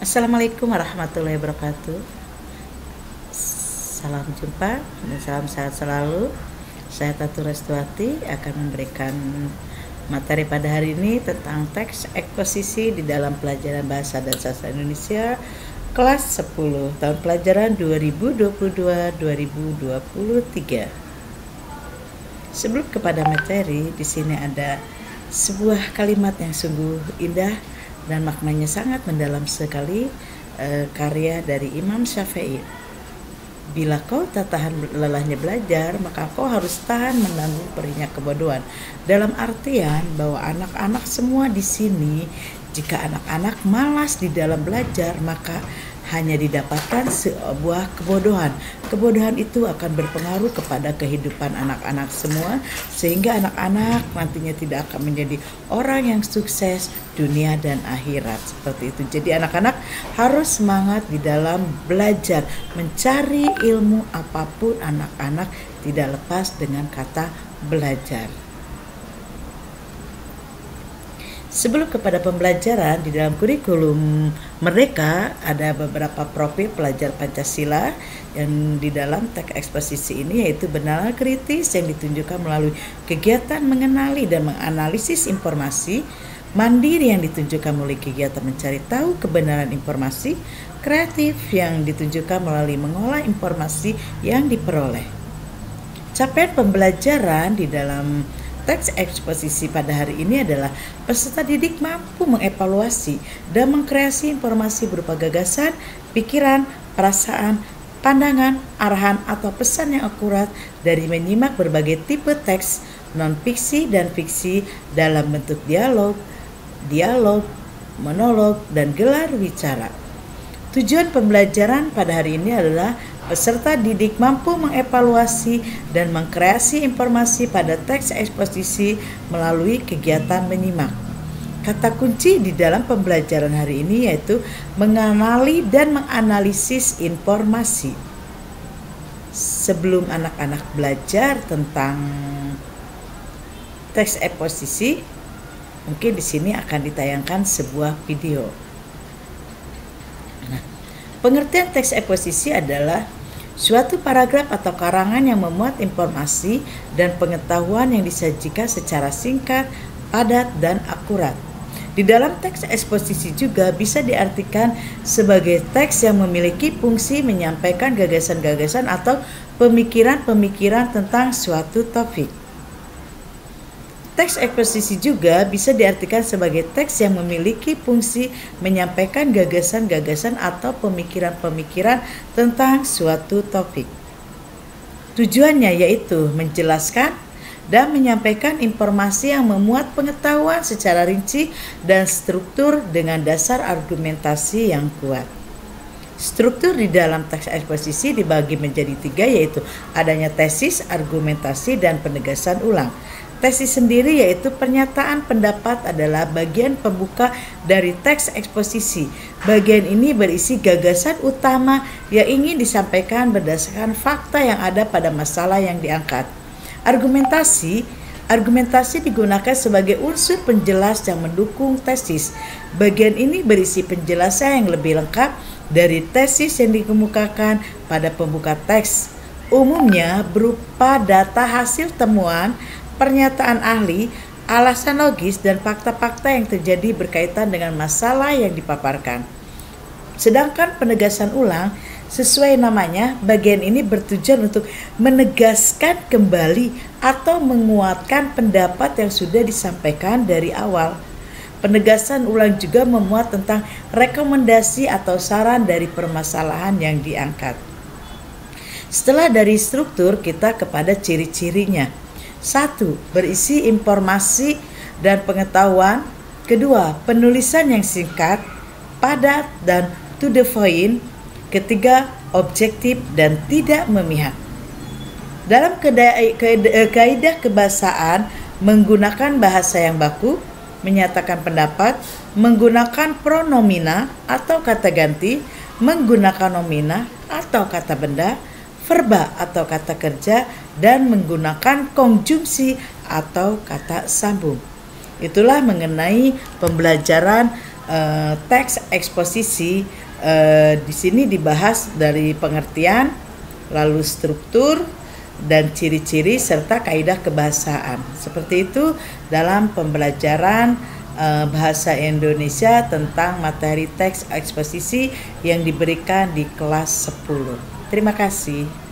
Assalamualaikum warahmatullahi wabarakatuh. Salam jumpa dan salam sehat selalu. Saya Tatu Restuati akan memberikan materi pada hari ini tentang teks eksposisi di dalam pelajaran Bahasa dan Sastra Indonesia kelas 10 tahun pelajaran 2022-2023. Sebelum kepada materi, di sini ada sebuah kalimat yang sungguh indah dan maknanya sangat mendalam sekali, karya dari Imam Syafi'i. Bila kau tak tahan lelahnya belajar, maka kau harus tahan menanggung perihnya kebodohan. Dalam artian bahwa anak-anak semua di sini, jika anak-anak malas di dalam belajar, maka hanya didapatkan sebuah kebodohan. Kebodohan itu akan berpengaruh kepada kehidupan anak-anak semua, sehingga anak-anak nantinya tidak akan menjadi orang yang sukses dunia dan akhirat. Seperti itu. Jadi anak-anak harus semangat di dalam belajar, mencari ilmu apapun anak-anak tidak lepas dengan kata belajar. Sebelum kepada pembelajaran, di dalam kurikulum mereka ada beberapa profil pelajar Pancasila yang di dalam teks eksposisi ini, yaitu benalar kritis yang ditunjukkan melalui kegiatan mengenali dan menganalisis informasi, mandiri yang ditunjukkan melalui kegiatan mencari tahu kebenaran informasi, kreatif yang ditunjukkan melalui mengolah informasi yang diperoleh. Capaian pembelajaran di dalam teks eksposisi pada hari ini adalah peserta didik mampu mengevaluasi dan mengkreasi informasi berupa gagasan, pikiran, perasaan, pandangan, arahan, atau pesan yang akurat dari menyimak berbagai tipe teks non-fiksi dan fiksi dalam bentuk dialog, monolog, dan gelar bicara. Tujuan pembelajaran pada hari ini adalah peserta didik mampu mengevaluasi dan mengkreasi informasi pada teks eksposisi melalui kegiatan menyimak. Kata kunci di dalam pembelajaran hari ini yaitu mengenali dan menganalisis informasi. Sebelum anak-anak belajar tentang teks eksposisi, mungkin di sini akan ditayangkan sebuah video. Pengertian teks eksposisi adalah suatu paragraf atau karangan yang memuat informasi dan pengetahuan yang disajikan secara singkat, padat, dan akurat. Di dalam teks eksposisi juga bisa diartikan sebagai teks yang memiliki fungsi menyampaikan gagasan-gagasan atau pemikiran-pemikiran tentang suatu topik. Teks eksposisi juga bisa diartikan sebagai teks yang memiliki fungsi menyampaikan gagasan-gagasan atau pemikiran-pemikiran tentang suatu topik. Tujuannya yaitu menjelaskan dan menyampaikan informasi yang memuat pengetahuan secara rinci dan struktur dengan dasar argumentasi yang kuat. Struktur di dalam teks eksposisi dibagi menjadi 3, yaitu adanya tesis, argumentasi, dan penegasan ulang. Tesis sendiri yaitu pernyataan pendapat adalah bagian pembuka dari teks eksposisi. Bagian ini berisi gagasan utama yang ingin disampaikan berdasarkan fakta yang ada pada masalah yang diangkat. Argumentasi digunakan sebagai unsur penjelas yang mendukung tesis. Bagian ini berisi penjelasan yang lebih lengkap dari tesis yang dikemukakan pada pembuka teks. Umumnya berupa data hasil temuan, pernyataan ahli, alasan logis, dan fakta-fakta yang terjadi berkaitan dengan masalah yang dipaparkan. Sedangkan penegasan ulang, sesuai namanya, bagian ini bertujuan untuk menegaskan kembali atau menguatkan pendapat yang sudah disampaikan dari awal. Penegasan ulang juga memuat tentang rekomendasi atau saran dari permasalahan yang diangkat. Setelah dari struktur, kita kepada ciri-cirinya. 1. Berisi informasi dan pengetahuan. 2. Penulisan yang singkat, padat, dan to the point. 3. Objektif dan tidak memihak. Dalam kaidah kebahasaan, menggunakan bahasa yang baku, menyatakan pendapat, menggunakan pronomina atau kata ganti, menggunakan nomina atau kata benda, verba atau kata kerja, dan menggunakan konjungsi atau kata sambung. Itulah mengenai pembelajaran teks eksposisi di sini dibahas dari pengertian, lalu struktur dan ciri-ciri serta kaidah kebahasaan. Seperti itu dalam pembelajaran bahasa Indonesia tentang materi teks eksposisi yang diberikan di kelas 10. Terima kasih.